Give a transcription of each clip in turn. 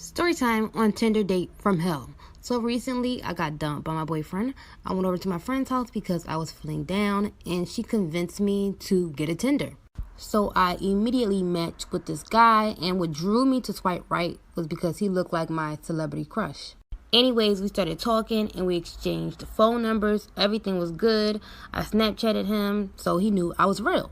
Storytime on Tinder date from hell. So recently I got dumped by my boyfriend. I went over to my friend's house because I was feeling down and she convinced me to get a Tinder. So I immediately matched with this guy, and what drew me to swipe right was because he looked like my celebrity crush. Anyways, we started talking and we exchanged phone numbers. Everything was good. I Snapchatted him so he knew I was real.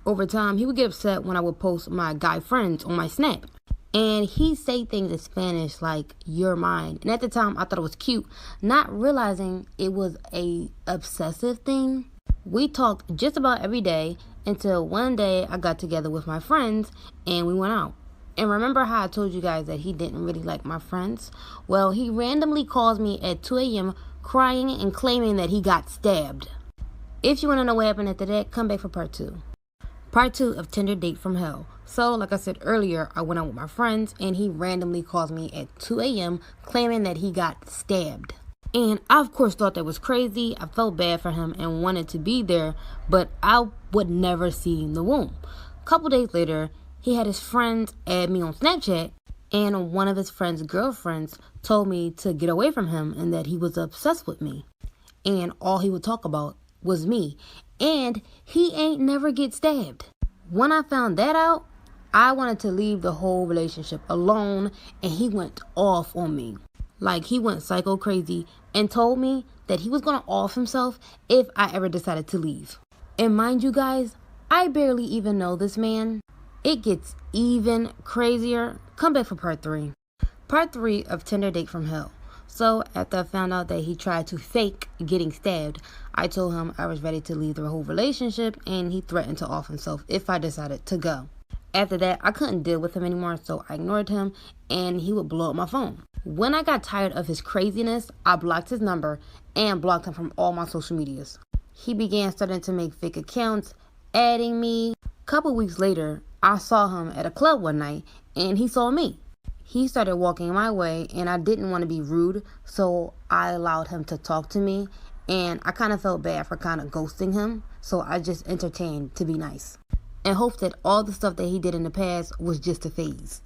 Over time, he would get upset when I would post my guy friends on my Snap. And he'd say things in Spanish like, "you're mine." And at the time, I thought it was cute, not realizing it was a obsessive thing. We talked just about every day until one day I got together with my friends and we went out. And remember how I told you guys that he didn't really like my friends? Well, he randomly calls me at 2 a.m. crying and claiming that he got stabbed. If you want to know what happened after that, come back for part 2. Part 2 of Tinder Date from Hell. So, like I said earlier, I went out with my friends and he randomly calls me at 2 a.m. claiming that he got stabbed. And I, of course, thought that was crazy. I felt bad for him and wanted to be there, but I would never see the wound. A couple days later, he had his friends add me on Snapchat, and one of his friend's girlfriends told me to get away from him and that he was obsessed with me. And all he would talk about was me. And he ain't never get stabbed. When I found that out, I wanted to leave the whole relationship alone, and he went off on me. Like, he went psycho crazy and told me that he was going to off himself if I ever decided to leave. And mind you guys, I barely even know this man. It gets even crazier. Come back for part 3. Part 3 of Tinder Date from Hell. So after I found out that he tried to fake getting stabbed, I told him I was ready to leave the whole relationship, and he threatened to off himself if I decided to go. After that, I couldn't deal with him anymore, so I ignored him, and he would blow up my phone. When I got tired of his craziness, I blocked his number and blocked him from all my social medias. He began starting to make fake accounts, adding me. A couple weeks later, I saw him at a club one night, and he saw me. He started walking my way, and I didn't want to be rude, so I allowed him to talk to me, and I kind of felt bad for kind of ghosting him, so I just entertained to be nice and hoped that all the stuff that he did in the past was just a phase.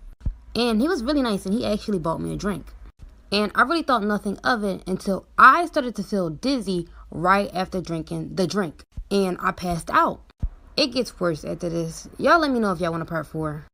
And he was really nice, and he actually bought me a drink. And I really thought nothing of it until I started to feel dizzy right after drinking the drink, and I passed out. It gets worse after this. Y'all let me know if y'all want a part 4.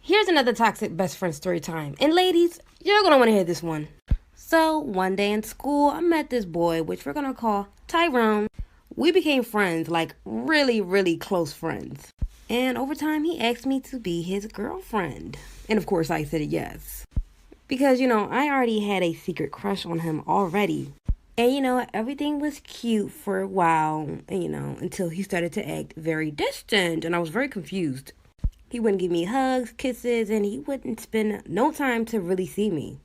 Here's another toxic best friend story time. And ladies, you're going to want to hear this one. So, one day in school, I met this boy, which we're going to call Tyrone. We became friends, like really, really close friends. And over time, he asked me to be his girlfriend. And of course, I said yes. Because, I already had a secret crush on him already. And, everything was cute for a while, until he started to act very distant. And I was very confused. He wouldn't give me hugs, kisses, and he wouldn't spend no time to really see me.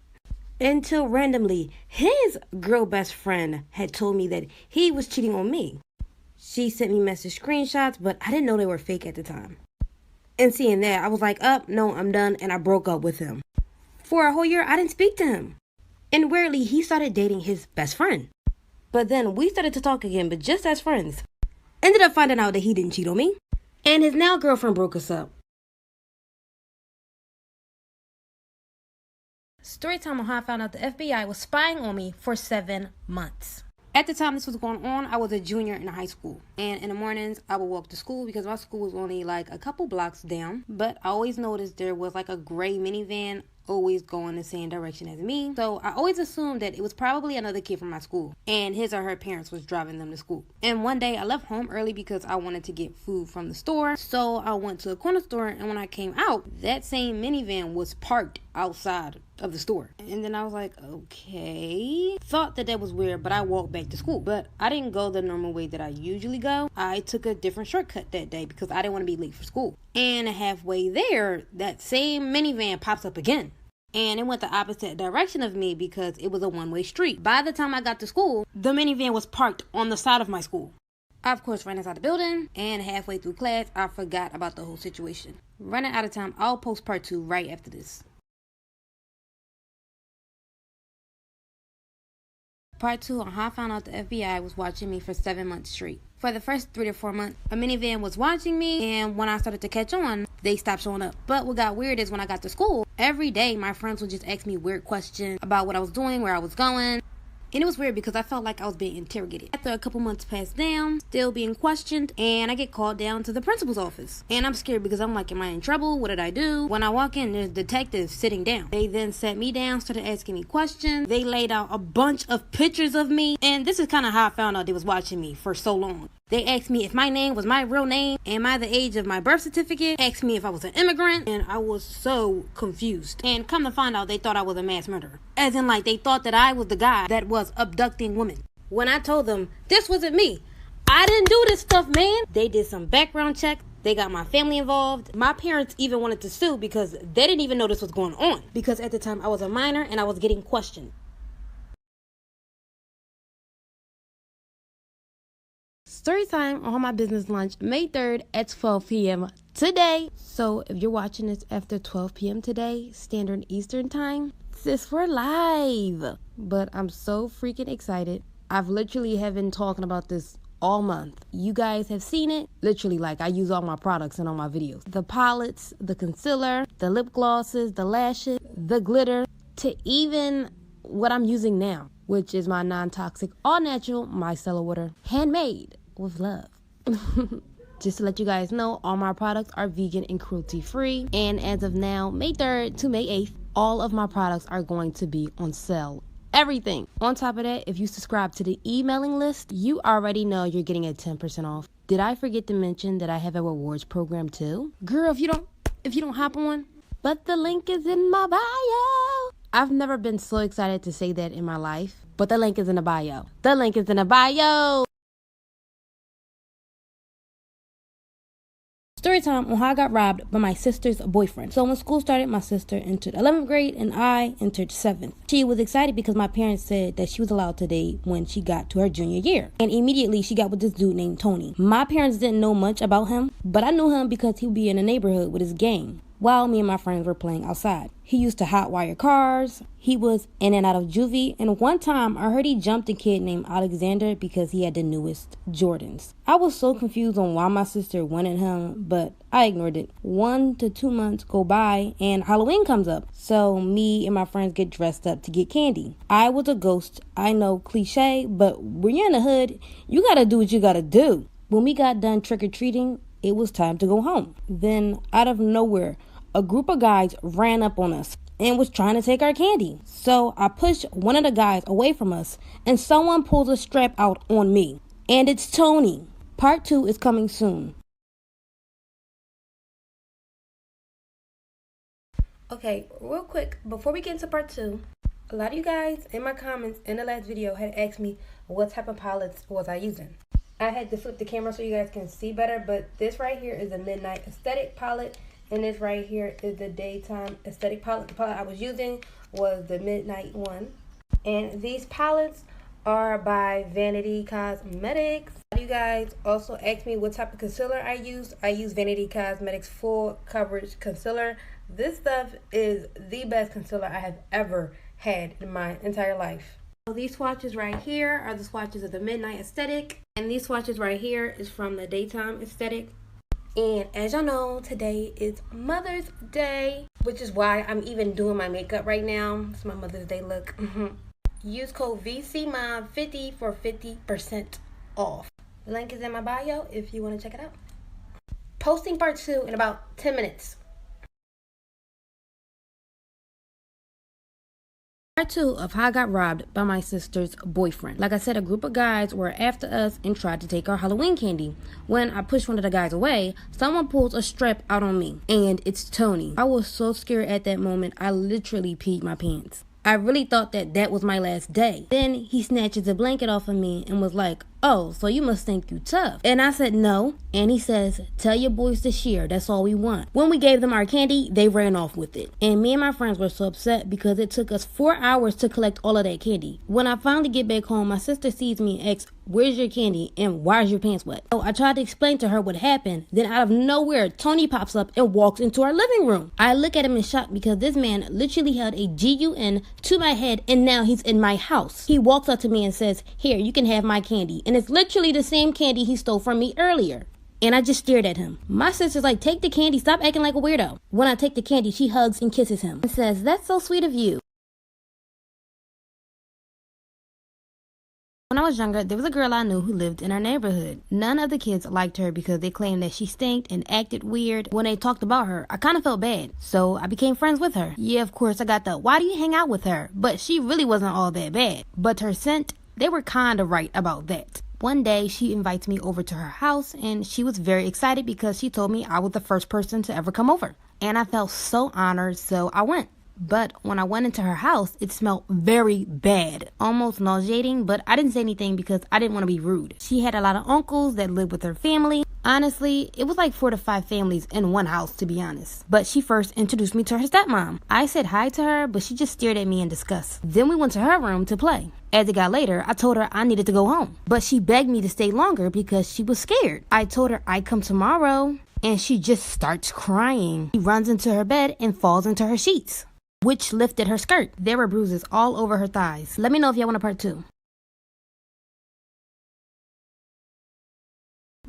Until randomly, his girl best friend had told me that he was cheating on me. She sent me message screenshots, but I didn't know they were fake at the time. And seeing that, I was like, no, I'm done, and I broke up with him. For a whole year, I didn't speak to him. And weirdly, he started dating his best friend. But then we started to talk again, but just as friends. Ended up finding out that he didn't cheat on me. And his now girlfriend broke us up. Storytime on how I found out the FBI was spying on me for 7 months. At the time this was going on, I was a junior in high school. And in the mornings, I would walk to school because my school was only like a couple blocks down. But I always noticed there was like a gray minivan always going the same direction as me. So I always assumed that it was probably another kid from my school, and his or her parents was driving them to school. And one day I left home early because I wanted to get food from the store. So I went to a corner store, and when I came out, that same minivan was parked outside of the store. And then I was like, okay. Thought that was weird, but I walked back to school. But I didn't go the normal way that I usually go. I took a different shortcut that day because I didn't want to be late for school. And halfway there, that same minivan pops up again. And it went the opposite direction of me because it was a one-way street. By the time I got to school, the minivan was parked on the side of my school. I, of course, ran inside the building, and halfway through class, I forgot about the whole situation. Running out of time, I'll post part 2 right after this. Part 2 on how I found out the FBI was watching me for 7 months straight. For the first 3 to 4 months, a minivan was watching me, and when I started to catch on, they stopped showing up. But what got weird is when I got to school, every day my friends would just ask me weird questions about what I was doing, where I was going. And it was weird because I felt like I was being interrogated. After a couple months passed down, still being questioned, and I get called down to the principal's office. And I'm scared because I'm like, am I in trouble? What did I do? When I walk in, there's detectives sitting down. They then sat me down, started asking me questions. They laid out a bunch of pictures of me. And this is kind of how I found out they was watching me for so long. They asked me if my name was my real name, am I the age of my birth certificate, asked me if I was an immigrant, and I was so confused. And come to find out, they thought I was a mass murderer. As in, like, they thought that I was the guy that was abducting women. When I told them, this wasn't me. I didn't do this stuff, man. They did some background checks. They got my family involved. My parents even wanted to sue because they didn't even know this was going on. Because at the time, I was a minor and I was getting questioned. Storytime on my business lunch, May 3rd at 12 p.m. today. So if you're watching this after 12 p.m. today, Standard Eastern Time, this for live. But I'm so freaking excited. I've literally have been talking about this all month. You guys have seen it. Literally, like, I use all my products in all my videos. The palettes, the concealer, the lip glosses, the lashes, the glitter, to even what I'm using now, which is my non-toxic, all-natural micellar water, handmade with love. Just to let you guys know, all my products are vegan and cruelty-free. And as of now, May 3rd to May 8th, all of my products are going to be on sale. Everything. On top of that, if you subscribe to the emailing list, you already know you're getting a 10% off. Did I forget to mention that I have a rewards program too? Girl, if you don't hop on, but the link is in my bio. I've never been so excited to say that in my life, but the link is in the bio. The link is in the bio. Story time on how I got robbed by my sister's boyfriend. So when school started, my sister entered 11th grade and I entered 7th. She was excited because my parents said that she was allowed to date when she got to her junior year. And immediately she got with this dude named Tony. My parents didn't know much about him, but I knew him because he would be in the neighborhood with his gang while me and my friends were playing outside. He used to hotwire cars. He was in and out of juvie. And one time I heard he jumped a kid named Alexander because he had the newest Jordans. I was so confused on why my sister wanted him, but I ignored it. 1 to 2 months go by and Halloween comes up. So me and my friends get dressed up to get candy. I was a ghost. I know, cliche, but when you're in the hood, you gotta do what you gotta do. When we got done trick-or-treating, it was time to go home. Then, out of nowhere, a group of guys ran up on us and was trying to take our candy. So I pushed one of the guys away from us and someone pulls a strap out on me. And it's Tony. Part 2 is coming soon. Okay, real quick, before we get into part 2, a lot of you guys in my comments in the last video had asked me what type of palettes was I using. I had to flip the camera so you guys can see better, but this right here is a Midnight Aesthetic palette. And this right here is the Daytime Aesthetic palette. The palette I was using was the Midnight one. And these palettes are by Vanity Cosmetics. You guys also asked me what type of concealer I use. I use Vanity Cosmetics Full Coverage Concealer. This stuff is the best concealer I have ever had in my entire life. So these swatches right here are the swatches of the Midnight Aesthetic. And these swatches right here is from the Daytime Aesthetic. And as y'all know, today is Mother's Day, which is why I'm even doing my makeup right now. It's my Mother's Day look. Use code VCMOM50 for 50% off. The link is in my bio if you want to check it out. Posting part 2 in about 10 minutes. Part 2 of how I got robbed by my sister's boyfriend. Like I said, a group of guys were after us and tried to take our Halloween candy. When I pushed one of the guys away, someone pulls a strap out on me. And it's Tony. I was so scared at that moment, I literally peed my pants. I really thought that was my last day. Then he snatches a blanket off of me and was like, "Oh, so you must think you tough." And I said, "No." And he says, "Tell your boys to share. That's all we want." When we gave them our candy, they ran off with it. And me and my friends were so upset because it took us 4 hours to collect all of that candy. When I finally get back home, my sister sees me and asks, "Where's your candy and why's your pants wet?" So I tried to explain to her what happened. Then out of nowhere, Tony pops up and walks into our living room. I look at him in shock because this man literally held a GUN to my head and now he's in my house. He walks up to me and says, "Here, you can have my candy." And it's literally the same candy he stole from me earlier. And I just stared at him. My sister's like, take the candy, stop acting like a weirdo. When I take the candy, she hugs and kisses him and says, that's so sweet of you. When I was younger, there was a girl I knew who lived in our neighborhood. None of the kids liked her because they claimed that she stank and acted weird. When they talked about her, I kind of felt bad, so I became friends with her. Yeah, of course, I got the, why do you hang out with her? But she really wasn't all that bad. But her scent, they were kind of right about that. One day, she invites me over to her house, and she was very excited because she told me I was the first person to ever come over. And I felt so honored, so I went. But when I went into her house, it smelled very bad, almost nauseating, but I didn't say anything because I didn't want to be rude. She had a lot of uncles that lived with her family. Honestly, it was like 4 to 5 families in one house, to be honest. But she first introduced me to her stepmom. I said hi to her, but she just stared at me in disgust. Then we went to her room to play. As it got later, I told her I needed to go home. But she begged me to stay longer because she was scared. I told her I'd come tomorrow, and she just starts crying. She runs into her bed and falls into her sheets, which lifted her skirt. There were bruises all over her thighs. Let me know if y'all want a part 2.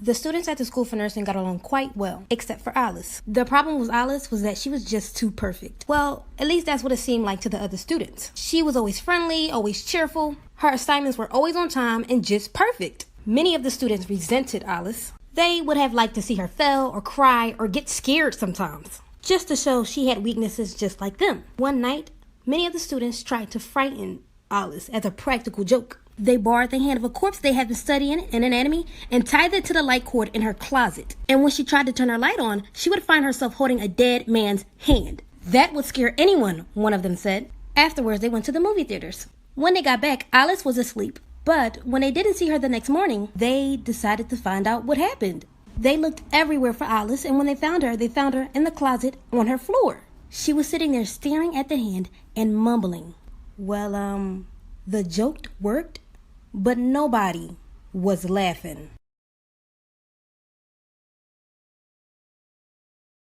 The students at the school for nursing got along quite well, except for Alice. The problem with Alice was that she was just too perfect. Well, at least that's what it seemed like to the other students. She was always friendly, always cheerful. Her assignments were always on time and just perfect. Many of the students resented Alice. They would have liked to see her fail or cry or get scared sometimes, just to show she had weaknesses just like them. One night, many of the students tried to frighten Alice as a practical joke. They borrowed the hand of a corpse they had been studying in anatomy and tied it to the light cord in her closet. And when she tried to turn her light on, she would find herself holding a dead man's hand. That would scare anyone, one of them said. Afterwards, they went to the movie theaters. When they got back, Alice was asleep. But when they didn't see her the next morning, they decided to find out what happened. They looked everywhere for Alice, and when they found her in the closet on her floor. She was sitting there staring at the hand and mumbling. Well, the joke worked, but nobody was laughing.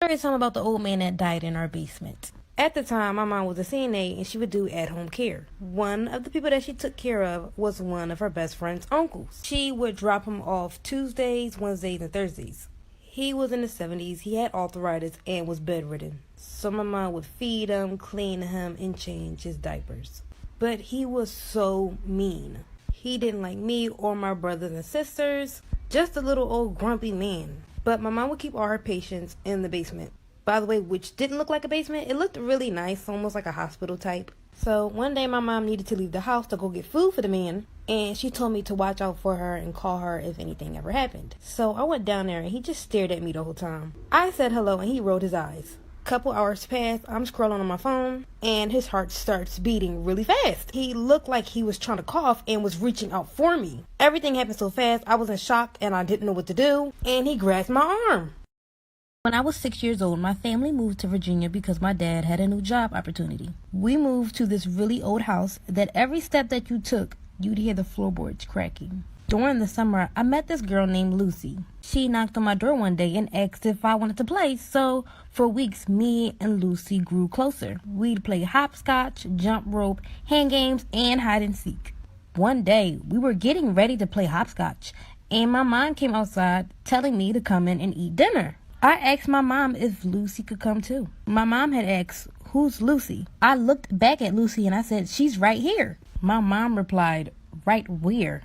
Story time about the old man that died in our basement. At the time, my mom was a CNA and she would do at-home care. One of the people that she took care of was one of her best friend's uncles. She would drop him off Tuesdays, Wednesdays, and Thursdays. He was in the 70s, he had arthritis, and was bedridden. So my mom would feed him, clean him, and change his diapers. But he was so mean. He didn't like me or my brothers and sisters. Just a little old grumpy man. But my mom would keep all her patients in the basement. By the way, which didn't look like a basement. It looked really nice, almost like a hospital type. So one day my mom needed to leave the house to go get food for the man. And she told me to watch out for her and call her if anything ever happened. So I went down there and he just stared at me the whole time. I said hello and he rolled his eyes. Couple hours pass, I'm scrolling on my phone, and his heart starts beating really fast. He looked like he was trying to cough and was reaching out for me. Everything happened so fast, I was in shock and I didn't know what to do, and he grabbed my arm. When I was 6 years old, my family moved to Virginia because my dad had a new job opportunity. We moved to this really old house that every step that you took, you'd hear the floorboards cracking. During the summer, I met this girl named Lucy. She knocked on my door one day and asked if I wanted to play, so for weeks, me and Lucy grew closer. We'd play hopscotch, jump rope, hand games, and hide and seek. One day, we were getting ready to play hopscotch, and my mom came outside telling me to come in and eat dinner. I asked my mom if Lucy could come too. My mom had asked, "Who's Lucy?" I looked back at Lucy and I said, "She's right here." My mom replied, "Right where?"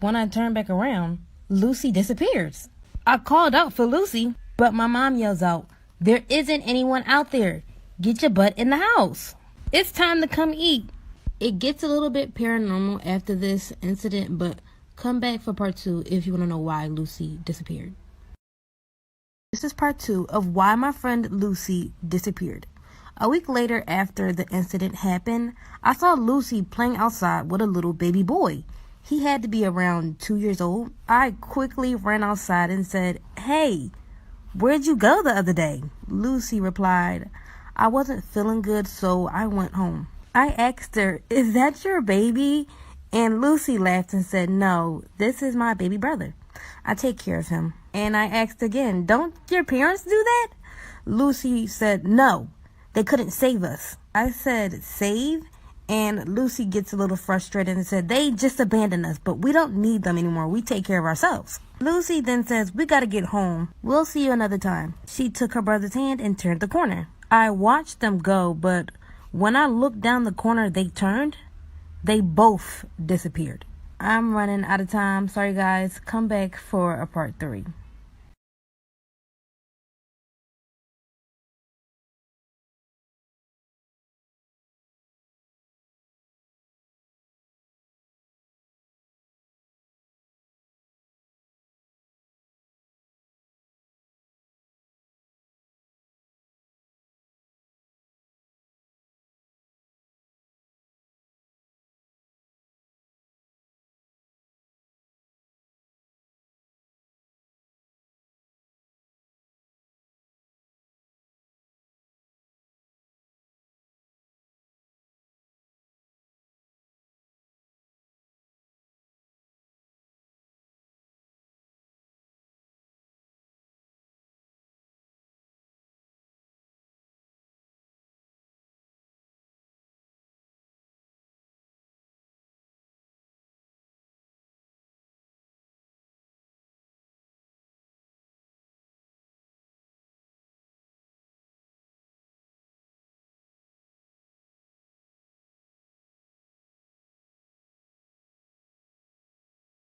When I turned back around, Lucy disappears. I called out for Lucy, but my mom yells out, "There isn't anyone out there. Get your butt in the house. It's time to come eat." It gets a little bit paranormal after this incident, but come back for part 2 if you want to know why Lucy disappeared. This is part 2 of why my friend Lucy disappeared. A week later after the incident happened, I saw Lucy playing outside with a little baby boy. He had to be around 2 years old. I quickly ran outside and said, "Hey, where'd you go the other day?" Lucy replied, "I wasn't feeling good, so I went home." I asked her, "Is that your baby?" And Lucy laughed and said, "No, this is my baby brother. I take care of him." And I asked again, "Don't your parents do that?" Lucy said, "No, they couldn't save us." I said, "Save?" And Lucy gets a little frustrated and said, they just abandoned us, but we don't need them anymore. We take care of ourselves. Lucy then says, we gotta get home. We'll see you another time. She took her brother's hand and turned the corner. I watched them go, but when I looked down the corner they turned, they both disappeared. I'm running out of time. Sorry guys. Come back for a part 3.